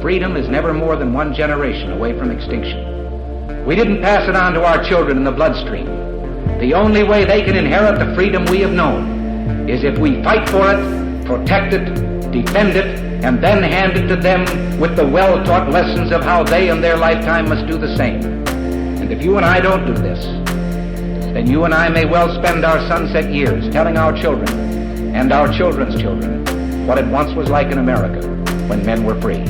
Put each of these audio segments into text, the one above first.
freedom is never more than one generation away from extinction. We didn't pass it on to our children in the bloodstream. The only way they can inherit the freedom we have known is if we fight for it, protect it, defend it, and then hand it to them with the well-taught lessons of how they in their lifetime must do the same. And if you and I don't do this, then you and I may well spend our sunset years telling our children and our children's children what it once was like in America when men were free.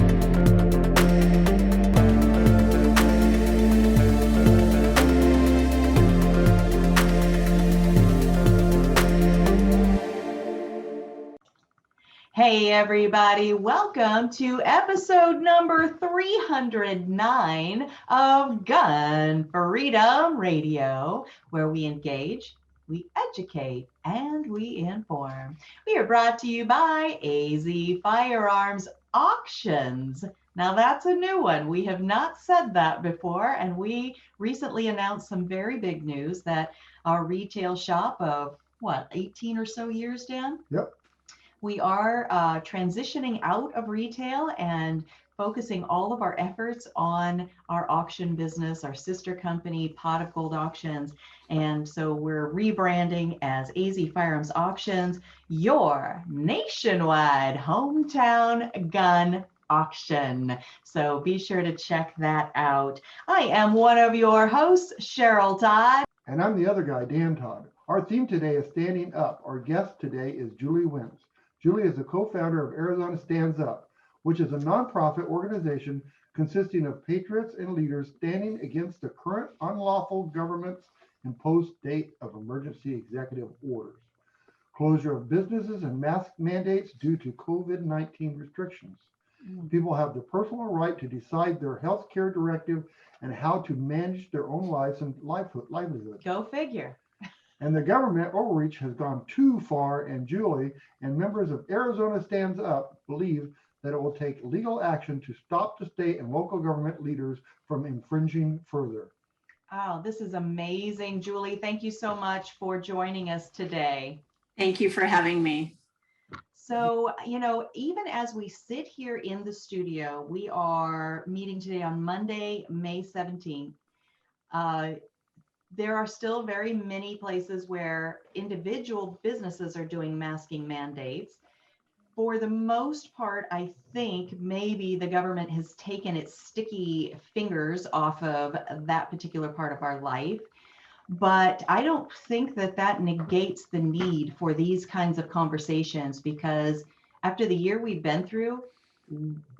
Hey everybody, welcome to episode number 309 of Gun Freedom Radio, where we engage, we educate, and we inform. We are brought to you by AZ Firearms Auctions. Now that's a new one. We have not said that before, and we recently announced some very big news that our retail shop of, 18 or so years, Dan? Yep. We are transitioning out of retail and focusing all of our efforts on our auction business, our sister company, Pot of Gold Auctions. And so we're rebranding as AZ Firearms Auctions, your nationwide hometown gun auction. So be sure to check that out. I am one of your hosts, Cheryl Todd. And I'm the other guy, Dan Todd. Our theme today is Standing Up. Our guest today is Julie Wentz. Julie is the co-founder of Arizona Stands Up, which is a nonprofit organization consisting of patriots and leaders standing against the current unlawful government's imposed state of emergency executive orders, closure of businesses and mask mandates due to COVID-19 restrictions. People have the personal right to decide their health care directive and how to manage their own lives and livelihood. Go figure. And the government overreach has gone too far, and Julie and members of Arizona Stands Up believe that it will take legal action to stop the state and local government leaders from infringing further. Oh, this is amazing, Julie. Thank you so much for joining us today. Thank you for having me. So, even as we sit here in the studio, we are meeting today on Monday, May 17th. There are still very many places where individual businesses are doing masking mandates. For the most part, I think maybe the government has taken its sticky fingers off of that particular part of our life. But I don't think that negates the need for these kinds of conversations, because after the year we've been through,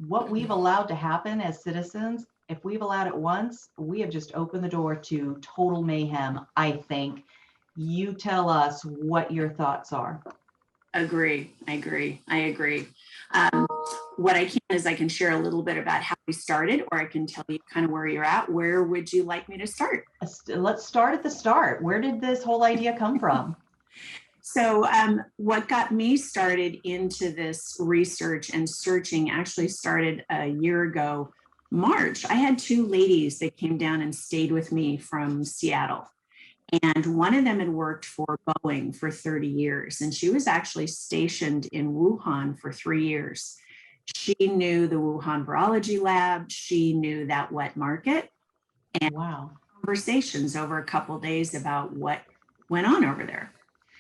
what we've allowed to happen as citizens, if we've allowed it once, we have just opened the door to total mayhem, I think. You tell us what your thoughts are. I agree. What I can is I can share a little bit about how we started, or I can tell you kind of where you're at. Where would you like me to start? Let's start at the start. Where did this whole idea come from? So what got me started into this research and searching actually started a year ago, March. I had two ladies that came down and stayed with me from Seattle. And one of them had worked for Boeing for 30 years. And she was actually stationed in Wuhan for 3 years. She knew the Wuhan virology lab. She knew that wet market. And wow. Conversations over a couple of days about what went on over there.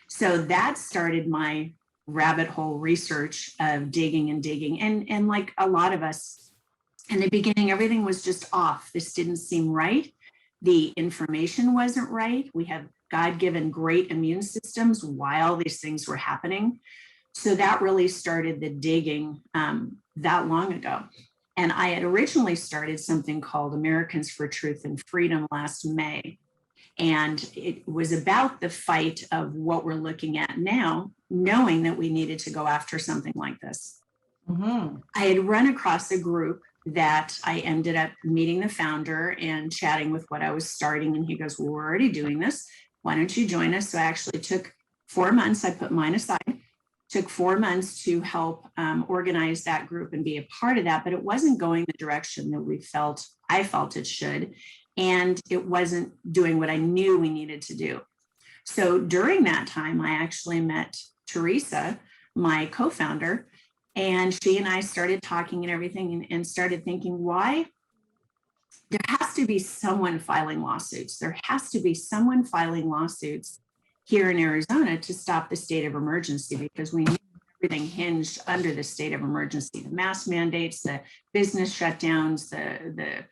So that started my rabbit hole research of digging. And like a lot of us, in the beginning, everything was just off. This didn't seem right. The information wasn't right. We have God-given great immune systems while these things were happening. So that really started the digging that long ago. And I had originally started something called Americans for Truth and Freedom last May. And it was about the fight of what we're looking at now, knowing that we needed to go after something like this. Mm-hmm. I had run across a group that I ended up meeting the founder and chatting with what I was starting. And he goes, well, we're already doing this. Why don't you join us? So I actually took 4 months. I put mine aside, took 4 months to help organize that group and be a part of that. But it wasn't going the direction that I felt it should. And it wasn't doing what I knew we needed to do. So during that time, I actually met Teresa, my co-founder, And she and I started talking and everything, and started thinking, why? There has to be someone filing lawsuits. There has to be someone filing lawsuits here in Arizona to stop the state of emergency, because we knew everything hinged under the state of emergency: the mask mandates, the business shutdowns, the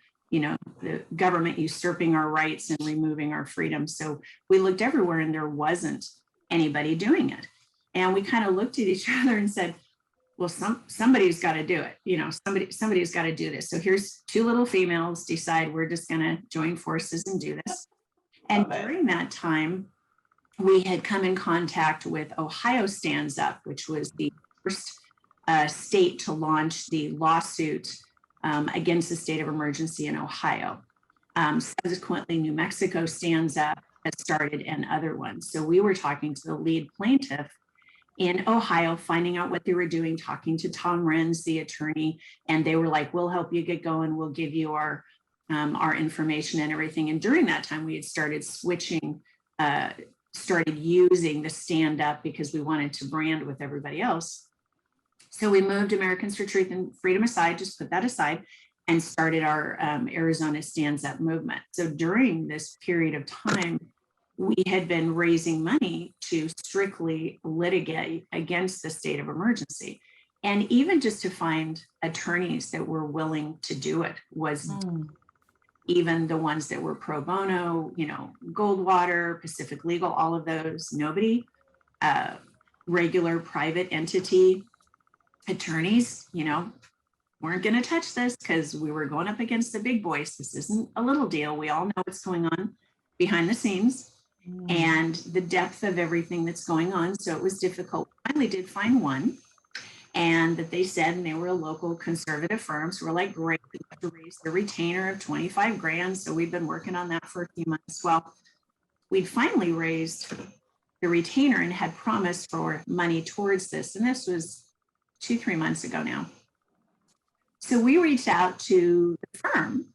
government usurping our rights and removing our freedoms. So we looked everywhere and there wasn't anybody doing it. And we kind of looked at each other and said, well, somebody's got to do it. Somebody's got to do this. So here's two little females decide we're just going to join forces and do this. And during that time, we had come in contact with Ohio Stands Up, which was the first state to launch the lawsuit against the state of emergency in Ohio. Subsequently, New Mexico Stands Up has started, and other ones. So we were talking to the lead plaintiff in Ohio, finding out what they were doing, talking to Tom Renz, the attorney, and they were like, we'll help you get going. We'll give you our information and everything. And during that time, we had started started using the Stand Up because we wanted to brand with everybody else. So we moved Americans for Truth and Freedom aside, just put that aside, and started our Arizona Stands Up movement. So during this period of time, we had been raising money to strictly litigate against the state of emergency. And even just to find attorneys that were willing to do it was even the ones that were pro bono, Goldwater, Pacific Legal, all of those, nobody, regular private entity attorneys, weren't going to touch this because we were going up against the big boys. This isn't a little deal. We all know what's going on behind the scenes and the depth of everything that's going on. So it was difficult. Finally did find one, and that they said, and they were a local conservative firm. So we're like, great, we have to raise the retainer of 25 grand. So we've been working on that for a few months. Well, we'd finally raised the retainer and had promised for money towards this. And this was 2-3 months ago now. So we reached out to the firm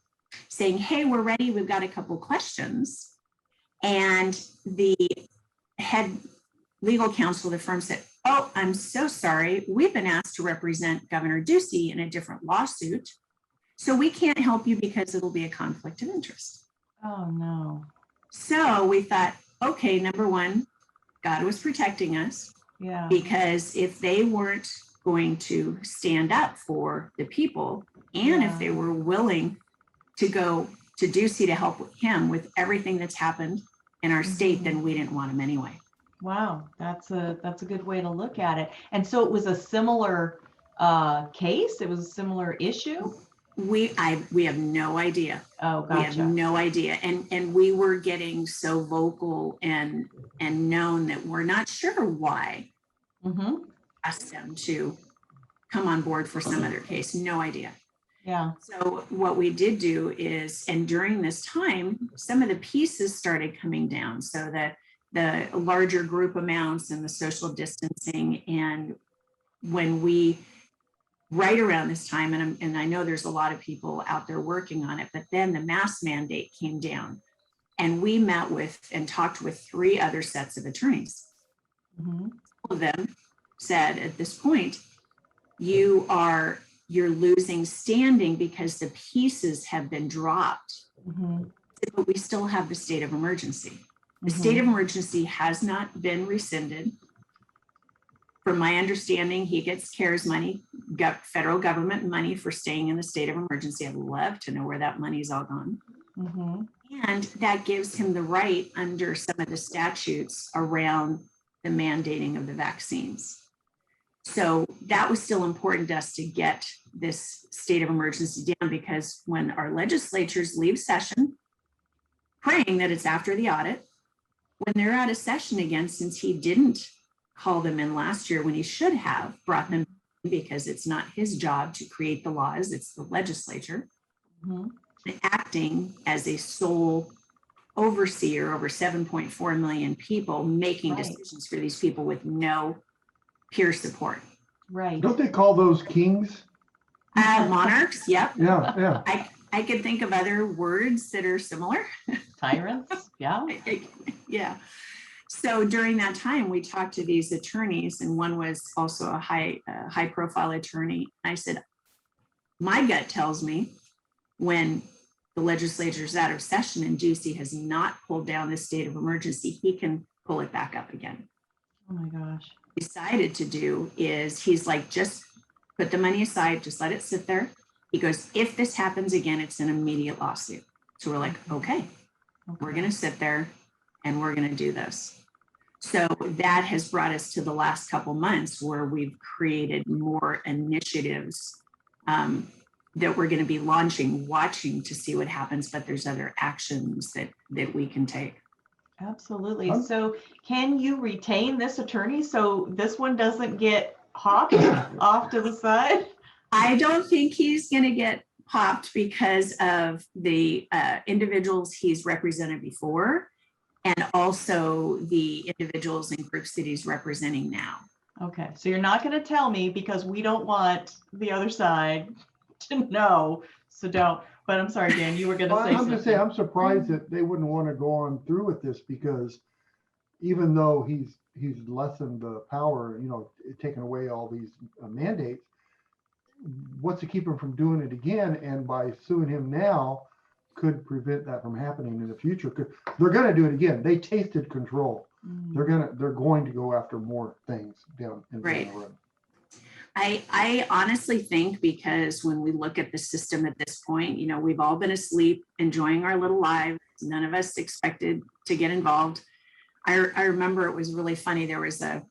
saying, hey, we're ready. We've got a couple questions. And the head legal counsel of the firm said, oh, I'm so sorry. We've been asked to represent Governor Ducey in a different lawsuit. So we can't help you because it'll be a conflict of interest. Oh, no. So we thought, okay, number one, God was protecting us. Yeah. Because if they weren't going to stand up for the people, and if they were willing to go to Ducey to help him with everything that's happened in our state, then we didn't want him anyway. Wow, that's a good way to look at it. And so it was a similar case. It was a similar issue. We have no idea. Oh, gotcha. We have no idea, and we were getting so vocal and known that we're not sure why. Asked them to come on board for some other case. No idea. Yeah. So what we did do is, and during this time, some of the pieces started coming down. So that the larger group amounts and the social distancing. And when we, right around this time, and I know there's a lot of people out there working on it, but then the mask mandate came down, and we met with and talked with 3 other sets of attorneys. All of them said at this point, you're losing standing because the pieces have been dropped, but we still have the state of emergency. The state of emergency has not been rescinded. From my understanding, he gets CARES money, got federal government money for staying in the state of emergency. I'd love to know where that money's all gone. And that gives him the right under some of the statutes around the mandating of the vaccines. So that was still important to us to get this state of emergency down, because when our legislatures leave session, praying that it's after the audit, when they're out of session again, since he didn't call them in last year when he should have brought them in, because it's not his job to create the laws, it's the legislature, acting as a sole overseer over 7.4 million people, making decisions for these people with no peer support. Right. Don't they call those kings? Monarchs, yep. Yeah. I could think of other words that are similar. Tyrants, yeah. Yeah. So during that time, we talked to these attorneys, and one was also a high profile attorney. I said, my gut tells me when the legislature is out of session and DC has not pulled down the state of emergency, he can pull it back up again. Oh my gosh. Decided to do is he's like, just put the money aside, just let it sit there. He goes, if this happens again, it's an immediate lawsuit. So we're like, okay, we're going to sit there and we're going to do this. So that has brought us to the last couple months where we've created more initiatives that we're going to be launching, watching to see what happens, but there's other actions that we can take. Absolutely. So can you retain this attorney so this one doesn't get hopped off to the side? I don't think he's going to get popped because of the individuals he's represented before, and also the individuals and groups that he's representing now. Okay, so you're not going to tell me because we don't want the other side to know. So don't. But I'm sorry, Dan, you were going to say I'm something. just saying, I'm surprised that they wouldn't want to go on through with this, because even though he's lessened the power, taken away all these mandates, what's to keep him from doing it again? And by suing him now could prevent that from happening in the future. They're going to do it again. They tasted control. They're going to go after more things down the road. I honestly think, because when we look at the system at this point, we've all been asleep, enjoying our little lives. None of us expected to get involved. I remember it was really funny. There was I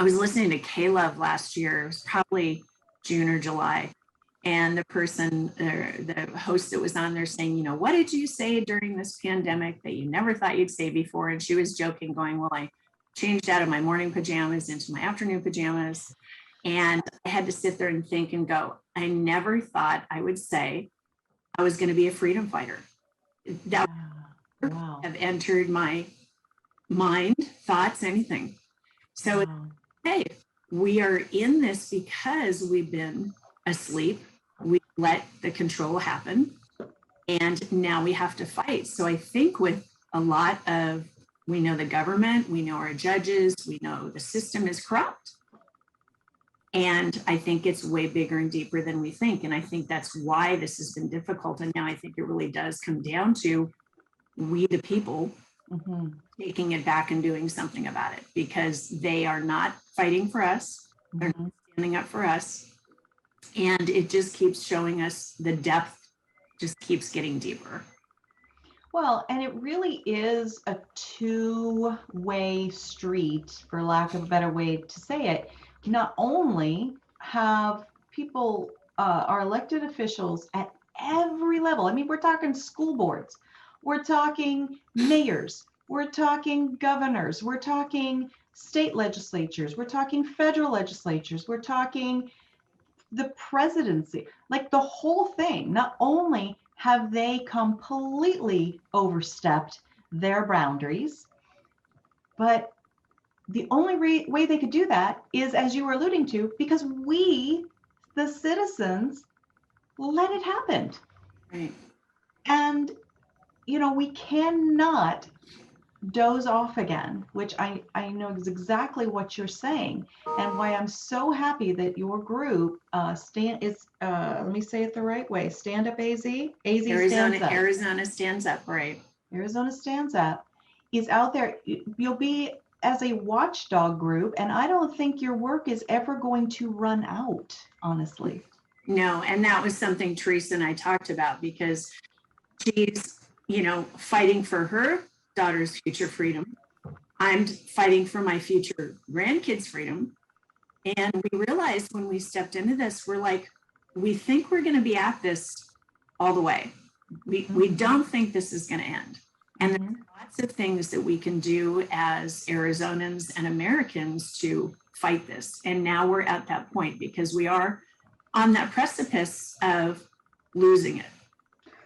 was listening to K-Love last year. It was probably June or July. And the person, the host that was on there saying, what did you say during this pandemic that you never thought you'd say before? And she was joking, going, well, I changed out of my morning pajamas into my afternoon pajamas. And I had to sit there and think and go, I never thought I would say I was going to be a freedom fighter. That would have entered my mind, thoughts, anything. So, hey, we are in this because we've been asleep. We let the control happen, and now we have to fight. So I think with a lot of, we know the government, we know our judges, we know the system is corrupt. And I think it's way bigger and deeper than we think. And I think that's why this has been difficult. And now I think it really does come down to we, the people, taking it back and doing something about it, because they are not fighting for us. They're not standing up for us. And it just keeps showing us the depth just keeps getting deeper. Well, and it really is a two-way street, for lack of a better way to say it. Not only have people, our elected officials at every level, I mean, we're talking school boards, we're talking mayors, we're talking governors, we're talking state legislatures, we're talking federal legislatures, we're talking the presidency, like the whole thing. Not only have they completely overstepped their boundaries, but the only way they could do that is, as you were alluding to, because we, the citizens, let it happen. Right. And, we cannot doze off again, which I know is exactly what you're saying, and why I'm so happy that your group let me say it the right way, Stand Up AZ. Arizona Stands Up, right? Arizona Stands Up is out there. You'll be as a watchdog group, and I don't think your work is ever going to run out, honestly. No, and that was something Teresa and I talked about, because she's, fighting for her daughter's future freedom. I'm fighting for my future grandkids' freedom. And we realized when we stepped into this, we're like, we think we're going to be at this all the way. We don't think this is going to end. And there's lots of things that we can do as Arizonans and Americans to fight this. And now we're at that point, because we are on that precipice of losing it.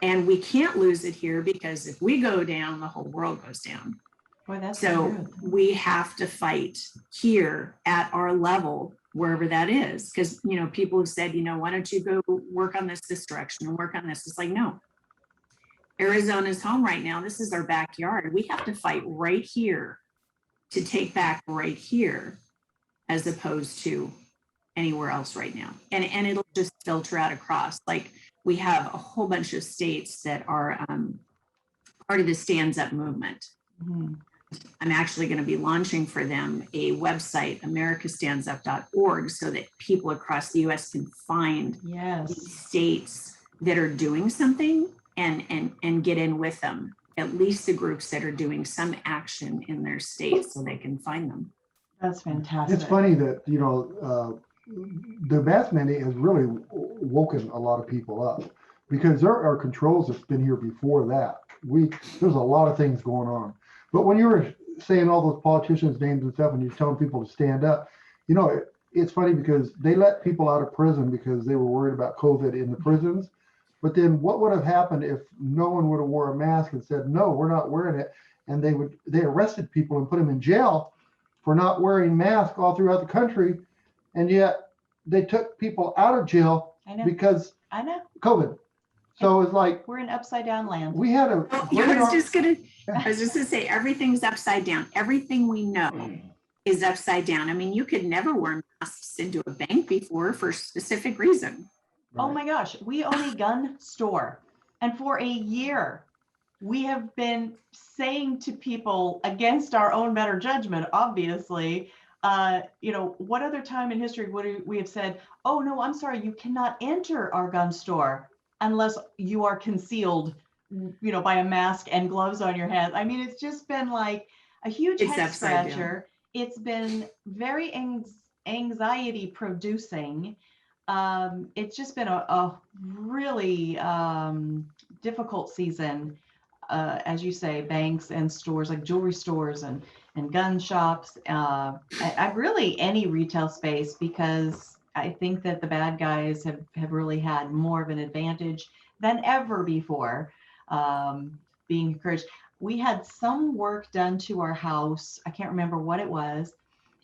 And we can't lose it here, because if we go down, the whole world goes down. Boy, that's so true. We have to fight here at our level, wherever that is. Because, people have said, why don't you go work on this direction and work on this? It's like, no. Arizona's home right now. This is our backyard. We have to fight right here to take back right here as opposed to anywhere else right now. And it'll just filter out across. Like we have a whole bunch of states that are part of the Stands Up movement. Mhm. I'm actually going to be launching for them a website, americastandsup.org, so that people across the US can find Yes. states that are doing something and get in with them, at least the groups that are doing some action in their state so they can find them. That's fantastic. It's funny that, the mask mandate has really woken a lot of people up, because there are controls that's been here before that. There's a lot of things going on. But when you were saying all those politicians' names and stuff, and you're telling people to stand up, it's funny because they let people out of prison because they were worried about COVID in the prisons. But then what would have happened if no one would have wore a mask and said, no, we're not wearing it? And they arrested people and put them in jail for not wearing masks all throughout the country. And yet they took people out of jail I know. because I know. COVID. So it's like We're in upside down land. we had a. I was just gonna say everything's upside down. Everything we know is upside down. I mean, you could never wear masks into a bank before for a specific reason. Oh my gosh, we own a gun store. And for a year, we have been saying to people against our own better judgment, obviously, what other time in history would we have said, oh no, I'm sorry, you cannot enter our gun store unless you are concealed, by a mask and gloves on your hands. I mean, it's just been like a huge head scratcher. It's been very anxiety producing. It's just been a really difficult season. As you say, banks and stores like jewelry stores and gun shops, I really any retail space, because I think that the bad guys have really had more of an advantage than ever before, being encouraged. We had some work done to our house. I can't remember what it was.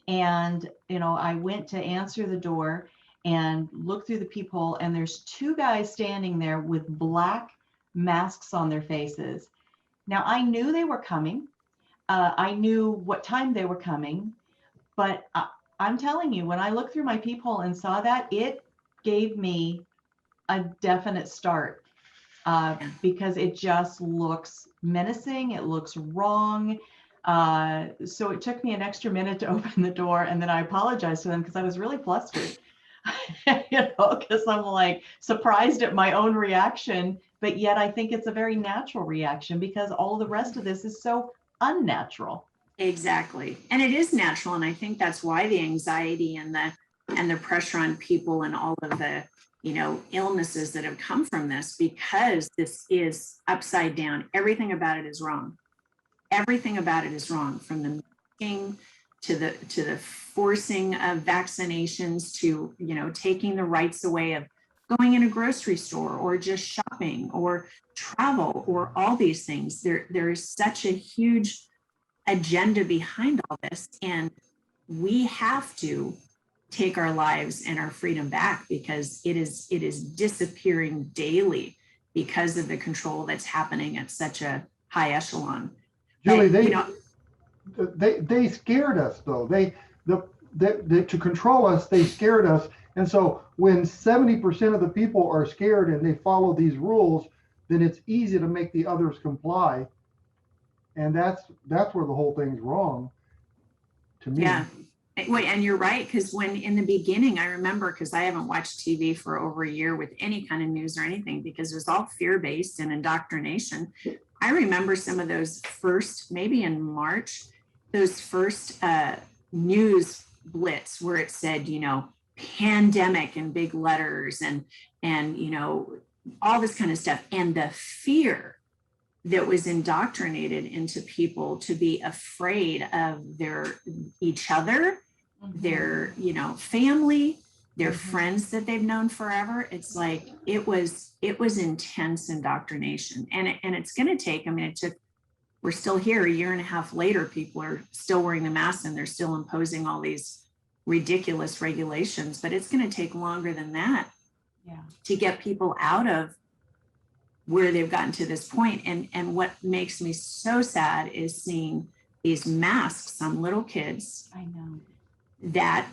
And, I went to answer the door and look through the peephole, and there's two guys standing there with black masks on their faces. Now, I knew they were coming. I knew what time they were coming, but I'm telling you, when I looked through my peephole and saw that, it gave me a definite start, because it just looks menacing. It looks wrong. So it took me an extra minute to open the door, and then I apologized to them because I was really flustered. Because I'm like surprised at my own reaction, but yet I think it's a very natural reaction because all the rest of this is so unnatural. Exactly. And it is natural. And I think that's why the anxiety and the pressure on people and all of the, illnesses that have come from this, because this is upside down. Everything about it is wrong. Everything about it is wrong, from the masking to the forcing of vaccinations to, taking the rights away of going in a grocery store or just shopping or travel or all these things. There is such a huge agenda behind all this, and we have to take our lives and our freedom back, because it is disappearing daily because of the control that's happening at such a high echelon. Julie, they scared us though. They to control us, they scared us. And so when 70% of the people are scared and they follow these rules, then it's easy to make the others comply. And that's where the whole thing's wrong to me. Yeah. Wait, and you're right, because when in the beginning, I remember, because I haven't watched TV for over a year with any kind of news or anything, because it was all fear-based and indoctrination. I remember some of those first, maybe in March, those first news blitz where it said, pandemic in big letters and all this kind of stuff. And the fear that was indoctrinated into people to be afraid of each other, their, family, their friends that they've known forever. It's like, it was intense indoctrination. And it's going to take, we're still here a year and a half later, people are still wearing the mask and they're still imposing all these ridiculous regulations, but it's going to take longer than that to get people out of where they've gotten to this point. And what makes me so sad is seeing these masks on little kids I know. that,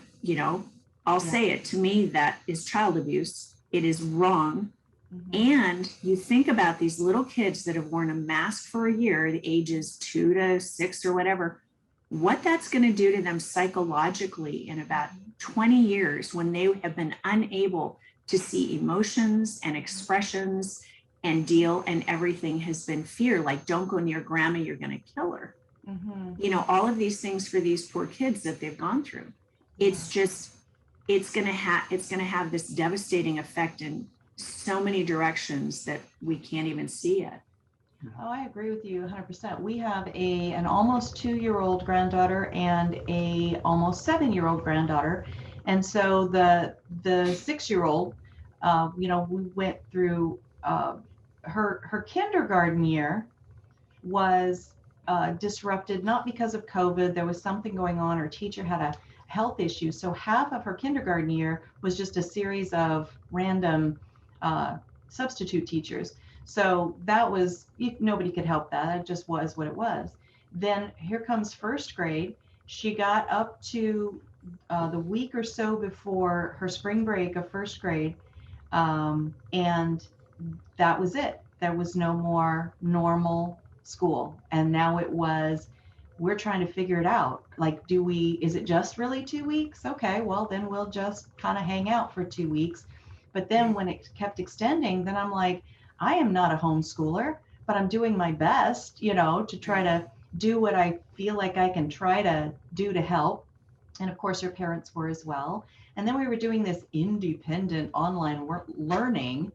I'll say it, to me, that is child abuse. It is wrong. Mhm. And you think about these little kids that have worn a mask for a year, the ages 2 to 6 or whatever, what that's going to do to them psychologically in about 20 years when they have been unable to see emotions and expressions and deal, and everything has been fear, like don't go near grandma, you're going to kill her. Mhm. All of these things for these poor kids that they've gone through. It's just, it's going to have this devastating effect in so many directions that we can't even see yet. Oh, I agree with you 100%. We have an almost 2-year-old granddaughter and a almost 7-year-old granddaughter. And so the 6-year-old, we went through her kindergarten year was disrupted, not because of COVID. There was something going on. Her teacher had a health issue. So half of her kindergarten year was just a series of random substitute teachers. So that was, nobody could help that. It just was what it was. Then here comes first grade. She got up to the week or so before her spring break of first grade. And that was it. There was no more normal school. And now we're trying to figure it out. Like, is it just really 2 weeks? Okay, well, then we'll just kind of hang out for 2 weeks. But then when it kept extending, then I'm like, I am not a homeschooler, but I'm doing my best, to try to do what I feel like I can try to do to help. And of course, her parents were as well. And then we were doing this independent online learning.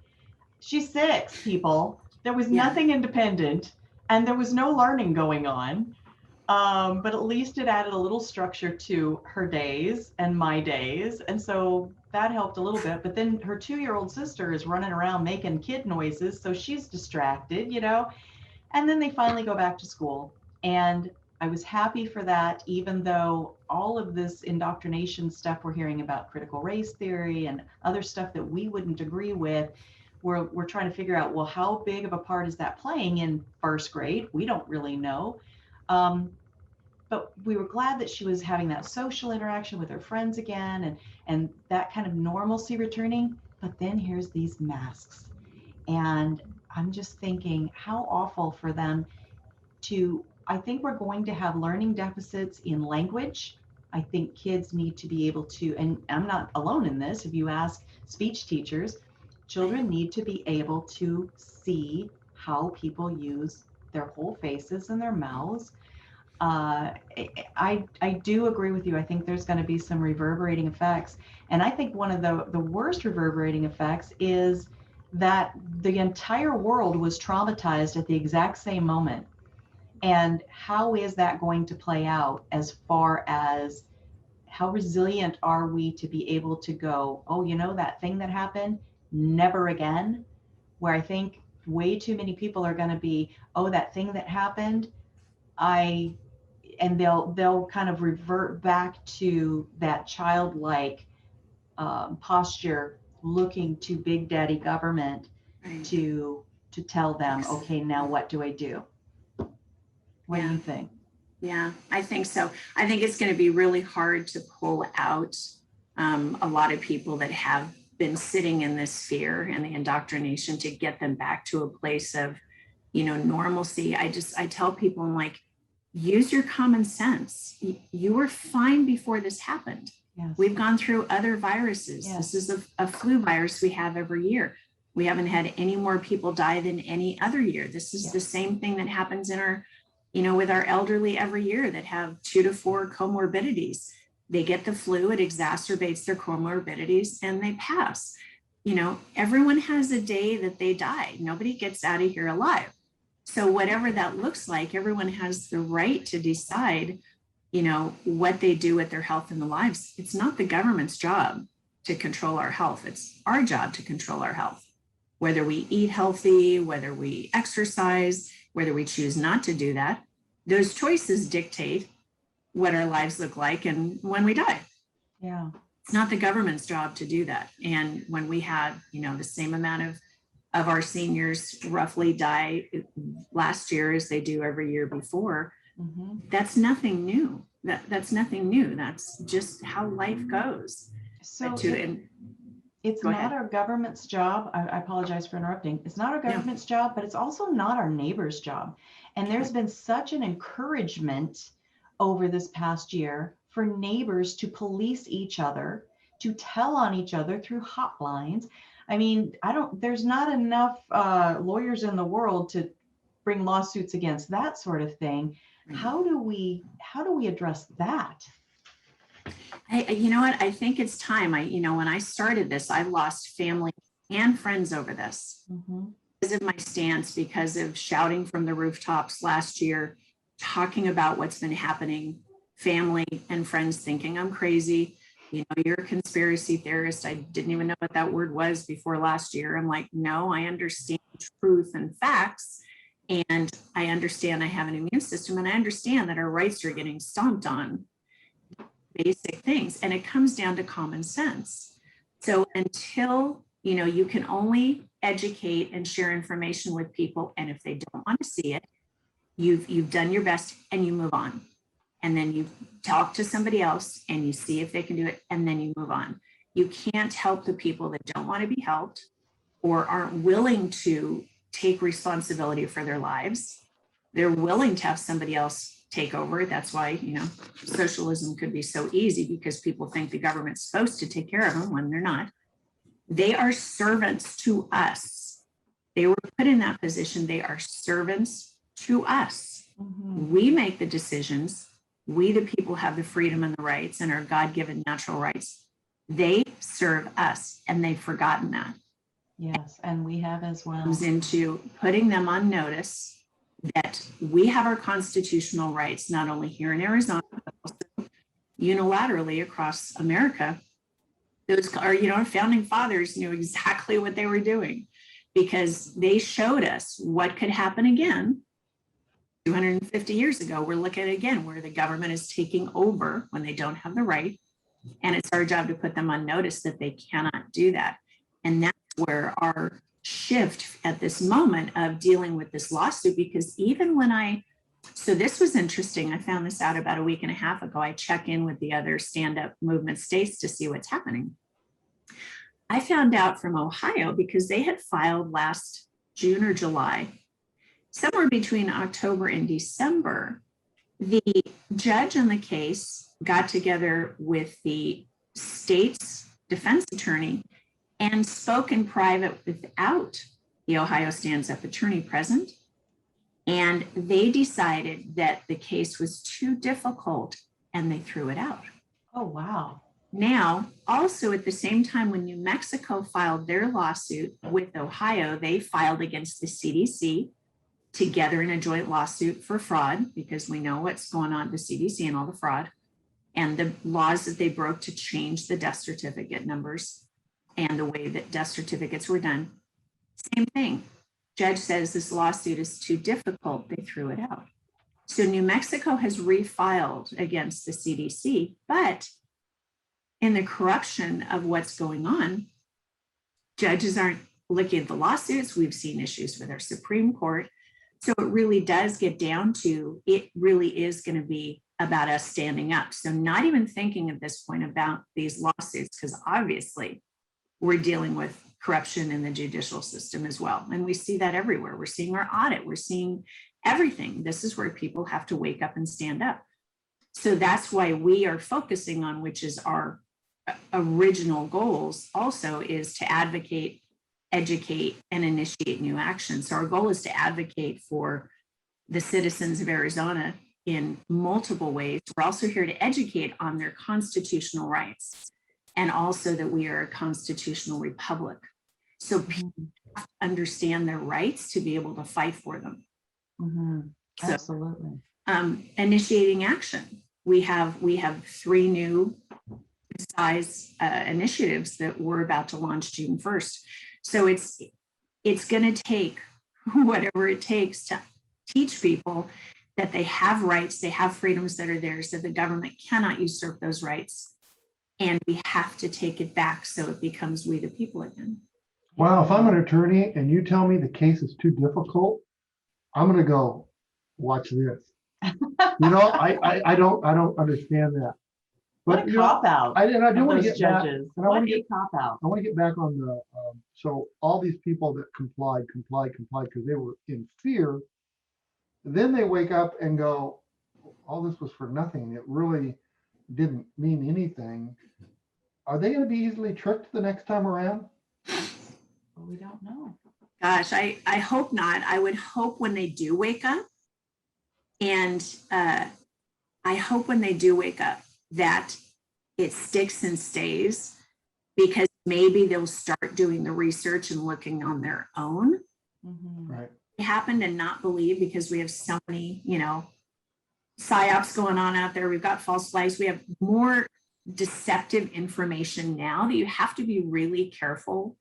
She's 6, people. There was nothing independent and there was no learning going on. But at least it added a little structure to her days and my days. And so that helped a little bit. But then her 2-year-old sister is running around making kid noises. So she's distracted, And then they finally go back to school. And I was happy for that, even though all of this indoctrination stuff we're hearing about critical race theory and other stuff that we wouldn't agree with, we're trying to figure out, well, how big of a part is that playing in first grade? We don't really know. But we were glad that she was having that social interaction with her friends again and that kind of normalcy returning. But then here's these masks. And I'm just thinking how awful for them I think we're going to have learning deficits in language. I think kids need to be able to, and I'm not alone in this, if you ask speech teachers, children need to be able to see how people use their whole faces and their mouths. I do agree with you. I think there's going to be some reverberating effects. And I think one of the worst reverberating effects is that the entire world was traumatized at the exact same moment. And how is that going to play out as far as how resilient are we to be able to go, oh, that thing that happened, never again? Where I think way too many people are going to be, oh, that thing that happened, and they'll kind of revert back to that childlike posture, looking to Big Daddy government to tell them, okay, now what do I do? What do you think? Yeah, I think so. I think it's going to be really hard to pull out a lot of people that have been sitting in this fear and the indoctrination to get them back to a place of, normalcy. I tell people, I'm like, use your common sense. You were fine before this happened. Yes. We've gone through other viruses. Yes. This is a flu virus we have every year. We haven't had any more people die than any other year. This is the same thing that happens in our, with our elderly every year that have 2 to 4 comorbidities. They get the flu, it exacerbates their comorbidities, and they pass. Everyone has a day that they die. Nobody gets out of here alive. So whatever that looks like, everyone has the right to decide, what they do with their health and their lives. It's not the government's job to control our health. It's our job to control our health. Whether we eat healthy, whether we exercise, whether we choose not to do that, those choices dictate what our lives look like and when we die. Yeah. It's not the government's job to do that. And when we had, the same amount of our seniors roughly die last year as they do every year before, That's nothing new. That's nothing new. That's just how life goes. So it's Go not ahead. our government's job. I apologize for interrupting. It's not our government's job, but it's also not our neighbor's job. And there's been such an encouragement over this past year for neighbors to police each other, to tell on each other through hotlines. I mean, there's not enough lawyers in the world to bring lawsuits against that sort of thing. How do we address that? You know what? I think it's time. When I started this, I lost family and friends over this because of my stance, because of shouting from the rooftops last year, talking about what's been happening, family and friends thinking I'm crazy. You're a conspiracy theorist. I didn't even know what that word was before last year. I'm like, no, I understand truth and facts. And I understand I have an immune system, and I understand that our rights are getting stomped on, basic things. And it comes down to common sense. So until, you can only educate and share information with people. And if they don't want to see it, you've done your best and you move on. And then you talk to somebody else and you see if they can do it, and then you move on. You can't help the people that don't want to be helped or aren't willing to take responsibility for their lives. They're willing to have somebody else take over. That's why, socialism could be so easy, because people think the government's supposed to take care of them when they're not. They are servants to us. They were put in that position. They are servants to us. We make the decisions. We, the people, have the freedom and the rights and our God-given natural rights. They serve us, and they've forgotten that. Yes, and we have as well. Comes into putting them on notice that we have our constitutional rights, not only here in Arizona, but also unilaterally across America. Those are, our founding fathers knew exactly what they were doing, because they showed us what could happen again. 250 years ago, we're looking at again where the government is taking over when they don't have the right. And it's our job to put them on notice that they cannot do that. And that's where our shift at this moment of dealing with this lawsuit, because even when so this was interesting. I found this out about a week and a half ago. I check in with the other stand-up movement states to see what's happening. I found out from Ohio, because they had filed last June or July, somewhere between October and December, the judge on the case got together with the state's defense attorney and spoke in private without the Ohio Stands Up attorney present. And they decided that the case was too difficult and they threw it out. Oh, wow. Now, also at the same time, when New Mexico filed their lawsuit with Ohio, they filed against the CDC together in a joint lawsuit for fraud, because we know what's going on with the CDC and all the fraud and the laws that they broke to change the death certificate numbers and the way that death certificates were done. Same thing. Judge says this lawsuit is too difficult. They threw it out. So New Mexico has refiled against the CDC, but in the corruption of what's going on, judges aren't looking at the lawsuits. We've seen issues with our Supreme Court. So it really does get down to, it really is going to be about us standing up. So not even thinking at this point about these lawsuits, because obviously we're dealing with corruption in the judicial system as well. And we see that everywhere. We're seeing our audit. We're seeing everything. This is where people have to wake up and stand up. So that's why we are focusing on, which is our original goals also, is to advocate, educate, and initiate new action. So our goal is to advocate for the citizens of Arizona in multiple ways. We're also here to educate on their constitutional rights, and also that we are a constitutional republic. So people have to understand their rights to be able to fight for them. Absolutely. So, initiating action. We have 3 new size initiatives that we're about to launch June 1st. So it's going to take whatever it takes to teach people that they have rights, they have freedoms that are theirs, that the government cannot usurp those rights. And we have to take it back so it becomes we the people again. Wow, if I'm an attorney and you tell me the case is too difficult, I'm going to go watch this. You know, I don't understand that. What a you know, cop out. I do want to Those get back. judges. And I What want to a get cop out. I want to get back on the so all these people that complied because they were in fear. Then they wake up and go, all this was for nothing. It really didn't mean anything. Are they going to be easily tricked the next time around? Well, we don't know. Gosh, I hope not. I would hope when they do wake up, and I hope when they do wake up that it sticks and stays, because maybe they'll start doing the research and looking on their own. Mm-hmm. Right. I happen to not believe, because we have so many, psyops going on out there. We've got false flags. We have more deceptive information now that you have to be really careful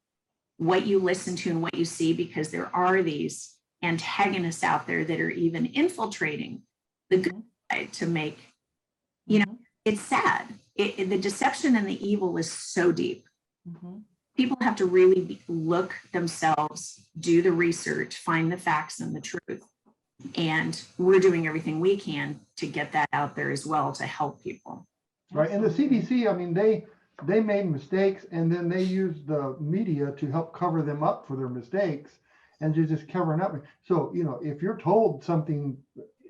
what you listen to and what you see, because there are these antagonists out there that are even infiltrating the good side to make, it's sad. The deception and the evil is so deep. Mm-hmm. People have to really look themselves, do the research, find the facts and the truth. And we're doing everything we can to get that out there as well to help people. Right. And the CDC, I mean, they made mistakes, and then they used the media to help cover them up for their mistakes, and just covering up. So, if you're told something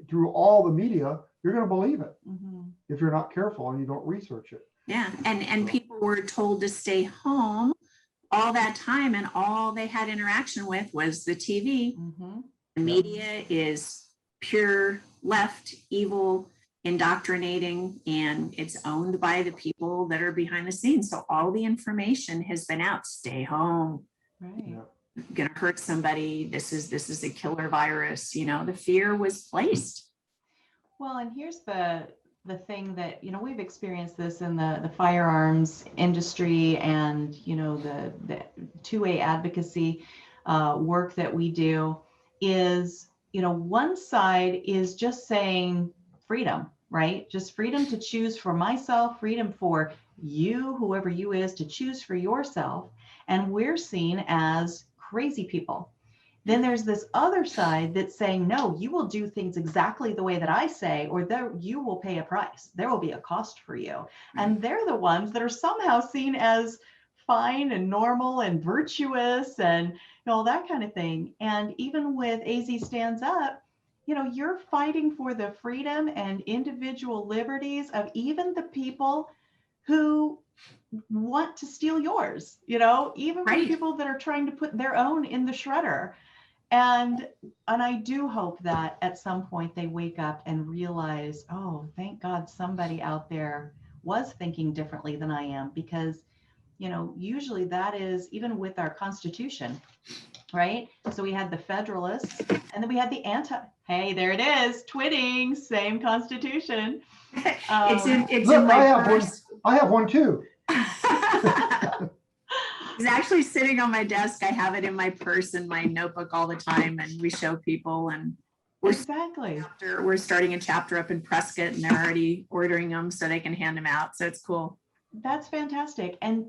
through all the media, you're going to believe it if you're not careful and you don't research it. Yeah. And people were told to stay home all that time, and all they had interaction with was the TV. Mm-hmm. The media is pure left, evil, indoctrinating, and it's owned by the people that are behind the scenes. So all the information has been out. Stay home. Right. Yeah. Gonna hurt somebody. This is a killer virus. The fear was placed. Well, and here's the thing that, we've experienced this in the firearms industry, and, the 2A advocacy work that we do is, one side is just saying freedom, right? Just freedom to choose for myself, freedom for you, whoever you is, to choose for yourself. And we're seen as crazy people. Then there's this other side that's saying, no, you will do things exactly the way that I say, or you will pay a price. There will be a cost for you. And they're the ones that are somehow seen as fine and normal and virtuous and all that kind of thing. And even with AZ Stands Up, you're fighting for the freedom and individual liberties of even the people who want to steal yours, even for people that are trying to put their own in the shredder. And I do hope that at some point they wake up and realize, oh, thank God somebody out there was thinking differently than I am, because, usually that is even with our Constitution, right? So we had the Federalists, and then we had the hey, there it is, twinning, same Constitution. It's Look, in my purse. I have one too. It's actually sitting on my desk. I have it in my purse and my notebook all the time, and we show people, and we're starting a chapter up in Prescott, and they're already ordering them so they can hand them out. So it's cool. That's fantastic. And,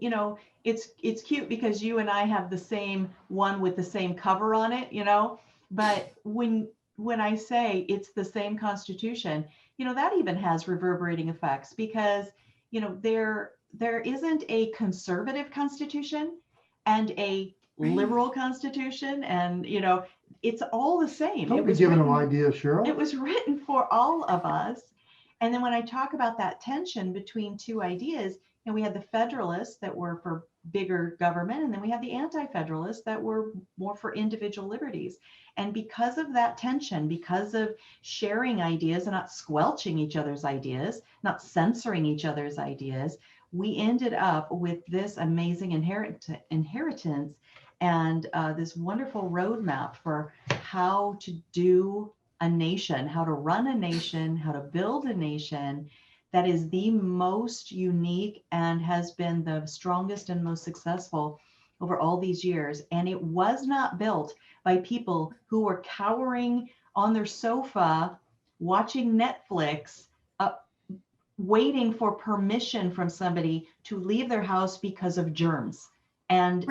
it's cute because you and I have the same one with the same cover on it, but when I say it's the same Constitution, that even has reverberating effects, because, there isn't a conservative Constitution and a liberal Constitution, and, it's all the same. Don't be giving them ideas, Cheryl. It was written for all of us. And then when I talk about that tension between two ideas, we had the Federalists that were for bigger government, and then we had the Anti-Federalists that were more for individual liberties. And because of that tension, because of sharing ideas and not squelching each other's ideas, not censoring each other's ideas, we ended up with this amazing inheritance and this wonderful roadmap for how to do a nation, how to run a nation, how to build a nation that is the most unique and has been the strongest and most successful over all these years. And it was not built by people who were cowering on their sofa, watching Netflix, waiting for permission from somebody to leave their house because of germs. And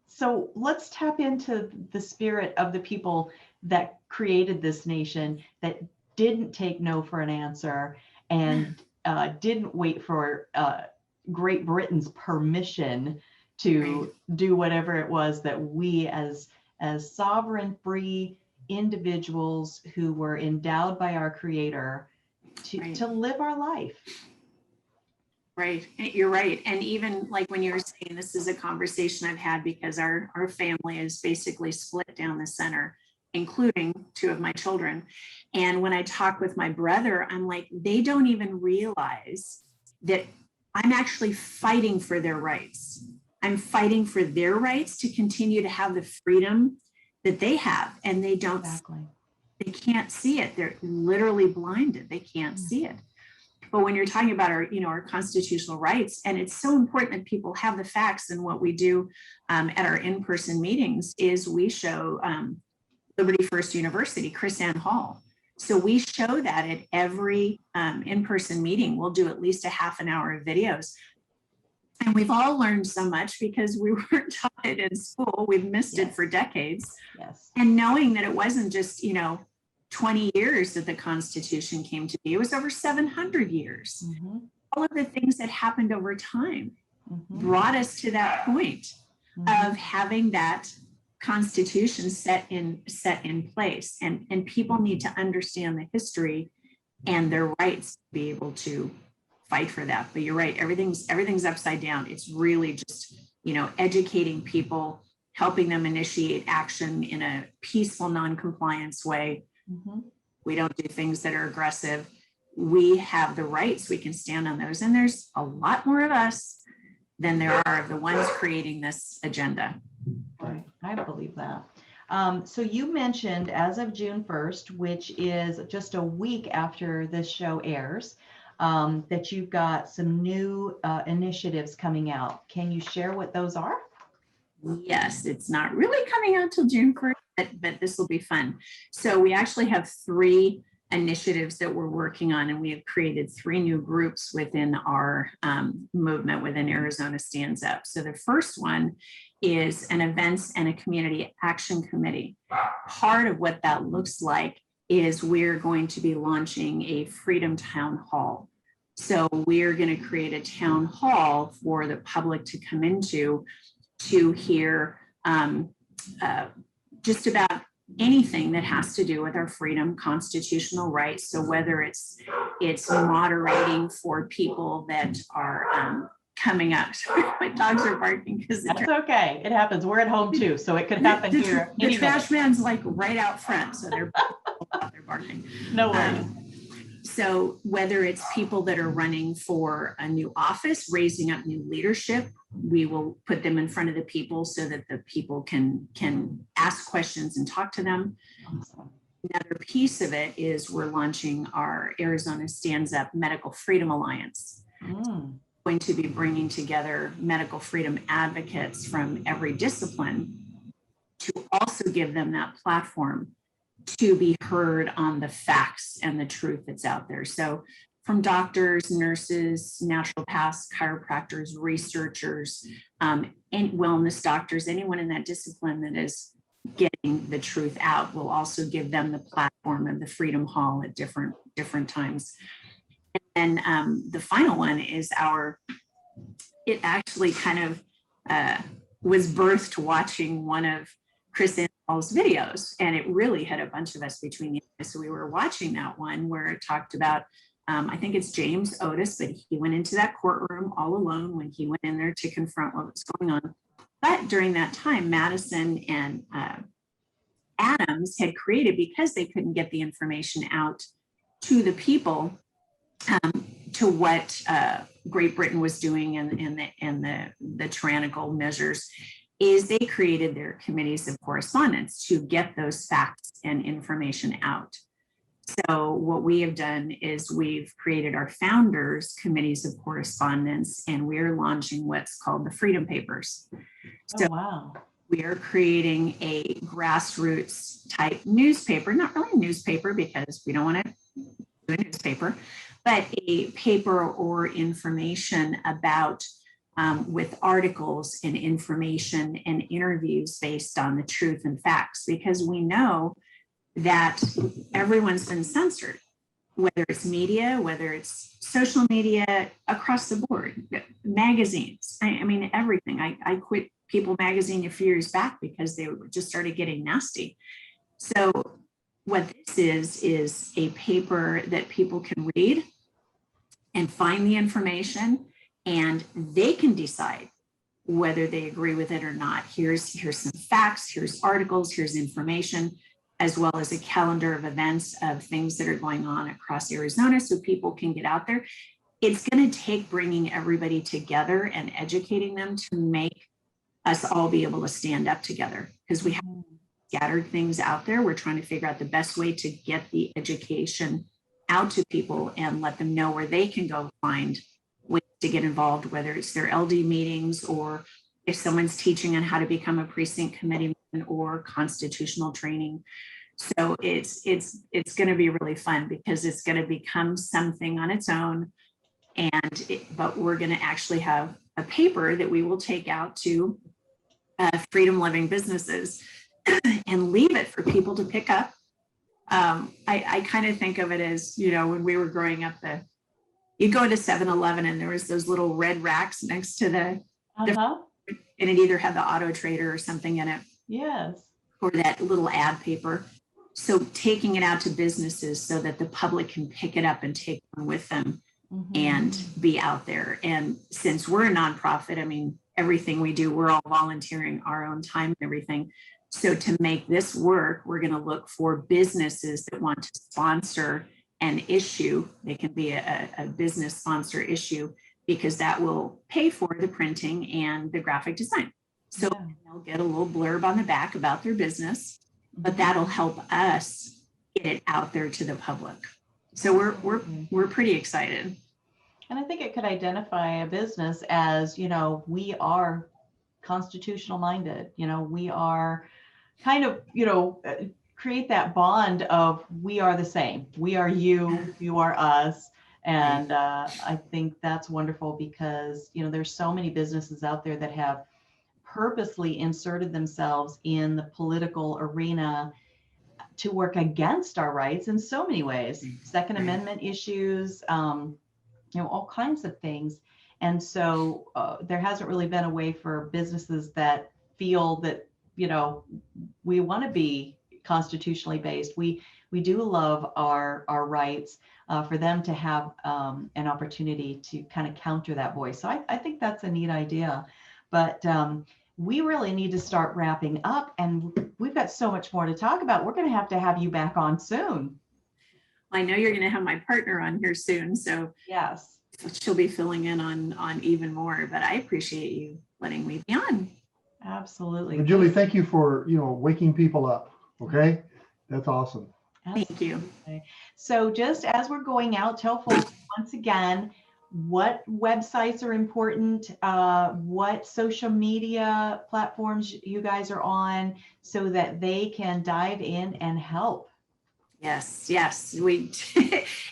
so let's tap into the spirit of the people that created this nation, that didn't take no for an answer and didn't wait for Great Britain's permission to do whatever it was that we as sovereign free individuals who were endowed by our Creator to live our life. Right. You're right. And even like when you were saying, this is a conversation I've had because our family is basically split down the center, including 2 of my children. And when I talk with my brother, I'm like, they don't even realize that I'm actually fighting for their rights. I'm fighting for their rights to continue to have the freedom that they have. And they don't, they can't see it. They're literally blinded. They can't see it. But when you're talking about our, our constitutional rights, and it's so important that people have the facts, and what we do at our in-person meetings is we show Liberty First University, Chris Ann Hall. So we show that at every in-person meeting. We'll do at least a half an hour of videos. And we've all learned so much because we weren't taught it in school. We've missed it for decades. Yes. And knowing that it wasn't just, 20 years that the Constitution came to be, it was over 700 years. Mm-hmm. All of the things that happened over time brought us to that point of having that Constitution set in place. And people need to understand the history and their rights to be able to fight for that. But you're right, everything's upside down. It's really just, educating people, helping them initiate action in a peaceful non-compliance way. We don't do things that are aggressive. We have the rights. We can stand on those. And there's a lot more of us than there are of the ones creating this agenda. Right. I believe that. So you mentioned as of June 1st, which is just a week after this show airs, that you've got some new initiatives coming out. Can you share what those are? Yes, it's not really coming out till June 1st. But this will be fun. So we actually have 3 initiatives that we're working on, and we have created 3 new groups within our movement within Arizona Stands Up. So the first one is an events and a community action committee. Part of what that looks like is we're going to be launching a Freedom Town Hall. So we're going to create a town hall for the public to come into to hear just about anything that has to do with our freedom, constitutional rights. So whether it's moderating for people that are coming up. Sorry, my dogs are barking because that's okay. It happens. We're at home too, so it could happen here. The trash man's like right out front, so they're barking. No worries. So whether it's people that are running for a new office, raising up new leadership, we will put them in front of the people so that the people can ask questions and talk to them. Awesome. Another piece of it is we're launching our Arizona Stands Up Medical Freedom Alliance. Going to be bringing together medical freedom advocates from every discipline to also give them that platform to be heard on the facts and the truth that's out there. So from doctors, nurses, naturopaths, chiropractors, researchers, and wellness doctors, anyone in that discipline that is getting the truth out, will also give them the platform of the Freedom Hall at different times. And then the final one is it actually kind of was birthed watching one of Chris Hall's videos, and it really had a bunch of us between the eyes. So we were watching that one where it talked about, I think it's James Otis, but he went into that courtroom all alone when he went in there to confront what was going on. But during that time, Madison and Adams had created, because they couldn't get the information out to the people, to what Great Britain was doing and the tyrannical measures, is they created their committees of correspondence to get those facts and information out. So what we have done is we've created our founders' committees of correspondence, and we're launching what's called the Freedom Papers. So wow. We are creating a grassroots type newspaper, not really a newspaper because we don't want to do a newspaper, but a paper or information about with articles and information and interviews based on the truth and facts, because we know that everyone's been censored. whether it's media, whether it's social media, across the board, magazines. I mean, everything. I quit People magazine a few years back because they just started getting nasty. So what this is a paper that people can read and find the information, and they can decide whether they agree with it or not. Here's some facts, here's articles, here's information, as well as a calendar of events of things that are going on across Arizona so people can get out there. It's going to take bringing everybody together and educating them to make us all be able to stand up together, because we have scattered things out there. We're trying to figure out the best way to get the education out to people and let them know where they can go find ways to get involved, whether it's their LD meetings or if someone's teaching on how to become a precinct committeeman or constitutional training. So it's going to be really fun because it's going to become something on its own. But we're going to actually have a paper that we will take out to freedom loving businesses and leave it for people to pick up. I kind of think of it as, when we were growing up, you go to 7-Eleven and there was those little red racks next to the and it either had the Auto Trader or something in it. Yes. Or that little ad paper. So taking it out to businesses so that the public can pick it up and take one with them and be out there. And since we're a nonprofit, I mean, everything we do, we're all volunteering our own time and everything. So to make this work, we're going to look for businesses that want to sponsor an issue. They can be a business sponsor issue, because that will pay for the printing and the graphic design. So they'll get a little blurb on the back about their business, but that'll help us get it out there to the public. So we're pretty excited. And I think it could identify a business as, we are constitutional minded, we are kind of, create that bond of we are the same. We are you, you are us. And I think that's wonderful because, there's so many businesses out there that have purposely inserted themselves in the political arena to work against our rights in so many ways. Second Amendment issues, all kinds of things. And so there hasn't really been a way for businesses that feel that, we want to be constitutionally based. We do love our rights, for them to have an opportunity to kind of counter that voice. So I think that's a neat idea. But we really need to start wrapping up, and we've got so much more to talk about. We're going to have you back on soon. I know you're going to have my partner on here soon, so yes, she'll be filling in on even more. But I appreciate you letting me be on. Absolutely. Well, Julie, thank you for waking people up. Okay, that's awesome. Thank you. Okay. So just as we're going out, tell folks once again what websites are important, what social media platforms you guys are on, so that they can dive in and help. Yes. We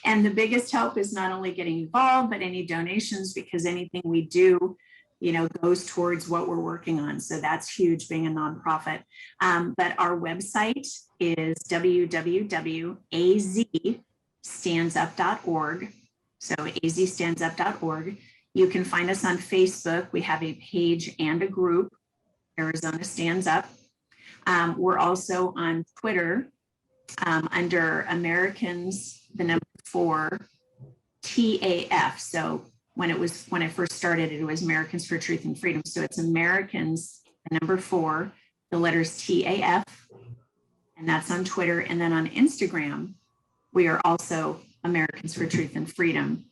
and the biggest help is not only getting involved, but any donations, because anything we do, goes towards what we're working on. So that's huge, being a nonprofit. But our website is www.azstandsup.org. So azstandsup.org. You can find us on Facebook. We have a page and a group, Arizona Stands Up. We're also on Twitter under Americans, the number 4, TAF. So when I first started, it was Americans for Truth and Freedom. So it's Americans, the number 4, the letters TAF, and that's on Twitter. And then on Instagram, we are also Americans for Truth and Freedom,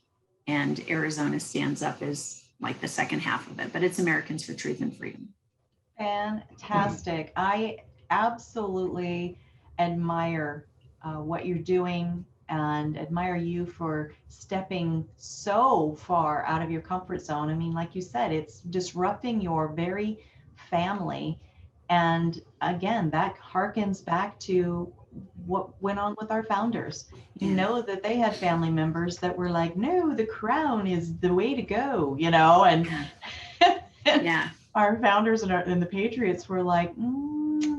and Arizona Stands Up is like the second half of it, but it's Americans for Truth and Freedom. Fantastic. I absolutely admire what you're doing, and admire you for stepping so far out of your comfort zone. I mean, like you said, it's disrupting your very family. And again, that harkens back to what went on with our founders. You know that they had family members that were like, no, the crown is the way to go, and our founders and the patriots were like,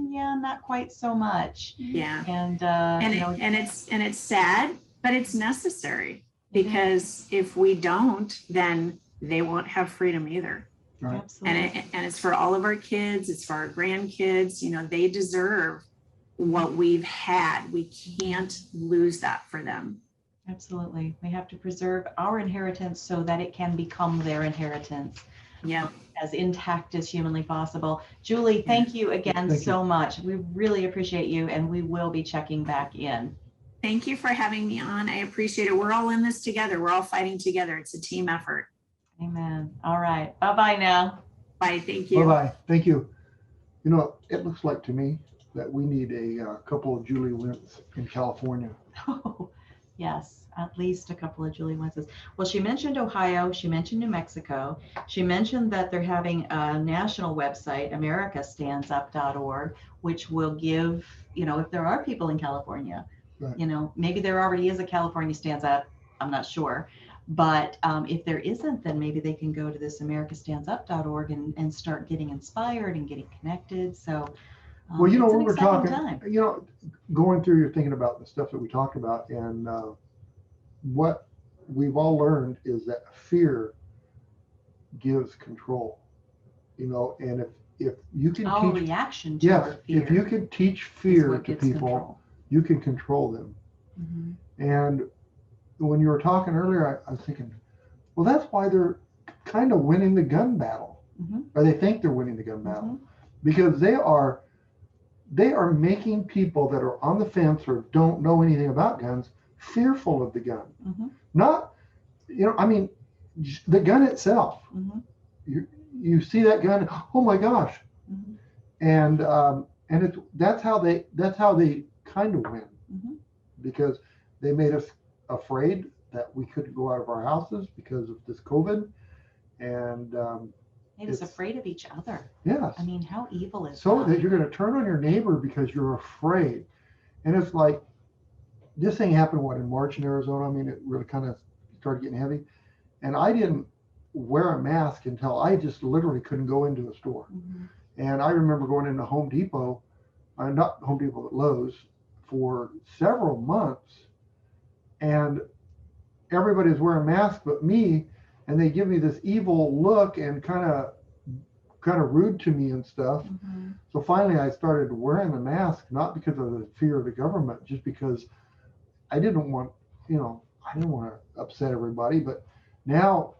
yeah, not quite so much. Yeah. And it's sad, but it's necessary, because if we don't, then they won't have freedom either. Right. Absolutely. And it's for all of our kids, it's for our grandkids, they deserve what we've had. We can't lose that for them. Absolutely. We have to preserve our inheritance so that it can become their inheritance. Yeah. As intact as humanly possible. Julie, thank you again so much. We really appreciate you, and we will be checking back in. Thank you for having me on. I appreciate it. We're all in this together. We're all fighting together. It's a team effort. Amen. All right. Bye-bye now. Bye. Thank you. Bye-bye. Thank you. It looks like to me that we need a couple of Julie Wentz in California. Oh, yes. At least a couple of Julie Wentz's. Well, she mentioned Ohio. She mentioned New Mexico. She mentioned that they're having a national website, americastandsup.org, which will give, if there are people in California, Right. Maybe there already is a California Stands Up. I'm not sure. But if there isn't, then maybe they can go to this americastandsup.org and start getting inspired and getting connected. So, Well, it's when an we're exciting talking, time. going through, you're thinking about the stuff that we talked about, and what we've all learned is that fear gives control, and if you can Our teach, reaction to our fear if you can teach is fear what to gets people, control. you can control them. Mhm. And when you were talking earlier, I was thinking, well, that's why they're kind of winning the gun battle, Mhm. or they think they're winning the gun battle, Mhm. because they are making people that are on the fence or don't know anything about guns fearful of the gun. Mhm. Not, the gun itself. Mhm. You see that gun, oh my gosh, Mhm. and that's how they kind of win, Mhm. because they made us afraid that we couldn't go out of our houses because of this COVID, and Made us afraid of each other. yes, I mean, how evil is so that? that you're going to turn on your neighbor because you're afraid. And it's like, this thing happened in March in Arizona. I mean, it really kind of started getting heavy, and I didn't wear a mask until I just literally couldn't go into a store. Mhm. And I remember going into Home Depot, not Home Depot, but Lowe's, for several months, and everybody's wearing masks but me, and they give me this evil look and kind of rude to me and stuff. Mhm. So finally I started wearing the mask, not because of the fear of the government, just because I didn't want to upset everybody. But now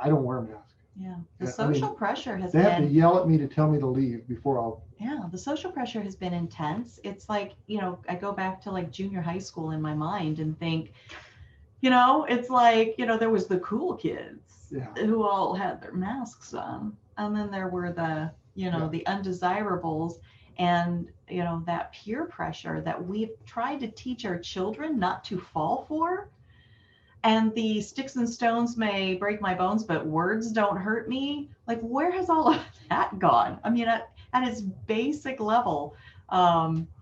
I don't wear a mask. Yeah. The I social mean, pressure has They have to been, yell at me to tell me to leave before I'll. yeah, the social pressure has been intense. It's like, I go back to like junior high school in my mind and think, it's like, there was the cool kids Yeah. who all had their masks on. And then there were the, the undesirables, and, that peer pressure that we've tried to teach our children not to fall for. And the sticks and stones may break my bones, but words don't hurt me. Like, where has all of that gone? I mean, at its basic level,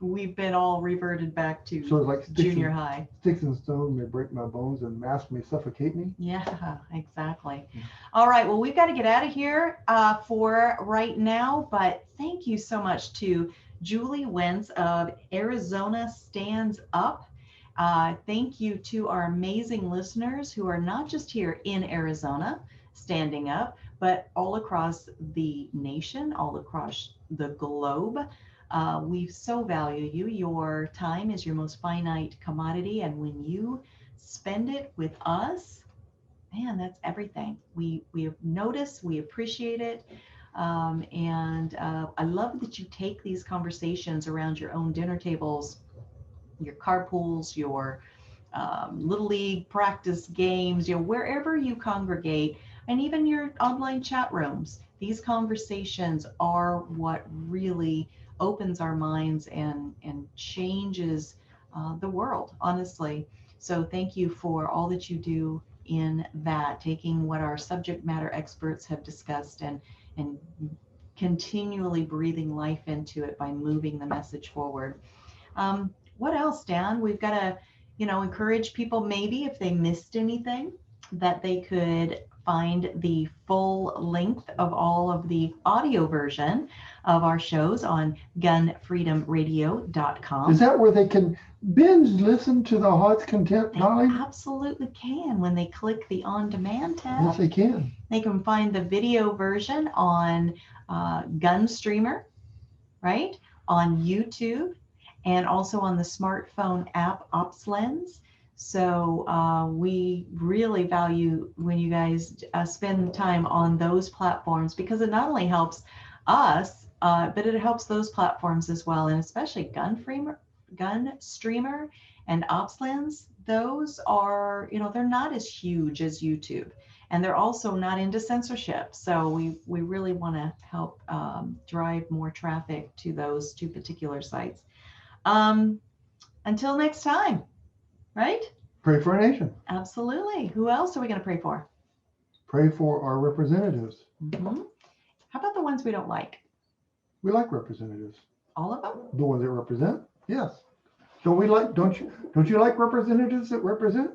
we've been all reverted back to So it's like junior high. Sticks and stones may break my bones and masks may suffocate me. Yeah, exactly. Yeah. All right. Well, we've got to get out of here for right now, but thank you so much to Julie Wentz of Arizona Stands Up. Thank you to our amazing listeners who are not just here in Arizona standing up, but all across the nation, all across the globe. We so value you. Your time is your most finite commodity. And when you spend it with us, man, that's everything. We have noticed, we appreciate it. And I love that you take these conversations around your own dinner tables, your carpools, your little league practice games, wherever you congregate, and even your online chat rooms. These conversations are what really opens our minds and changes the world, honestly. So thank you for all that you do in that, taking what our subject matter experts have discussed and continually breathing life into it by moving the message forward. What else, Dan? We've got to, encourage people, maybe if they missed anything, that they could find the full length of all of the audio version of our shows on GunFreedomRadio.com. Is that where they can binge listen to the Heart's Content, They Dolly? absolutely can when they click the On Demand tab. Yes, they can. They can find the video version on GunStreamer, right? On YouTube, and also on the smartphone app OpsLens. So we really value when you guys spend time on those platforms, because it not only helps us, but it helps those platforms as well, and especially GunStreamer and OpsLens. Those are, they're not as huge as YouTube, and they're also not into censorship. So we really want to help drive more traffic to those two particular sites. Until next time, right? Pray for our nation. Absolutely. Who else are we going to pray for? Pray for our representatives. Mm-hmm. How about the ones we don't like? We like representatives. All of them? The ones that represent? Yes. Don't you like representatives that represent?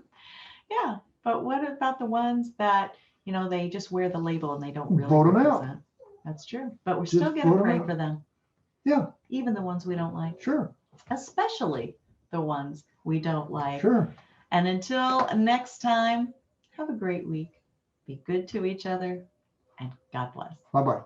Yeah. But what about the ones that, they just wear the label and they don't really Vote 'em out. represent? That's true. But we're Just still going to vote 'em pray out. for them. Yeah, Even the ones we don't like. sure, Especially the ones we don't like. sure. And until next time, have a great week. Be good to each other, and God bless. Bye-bye.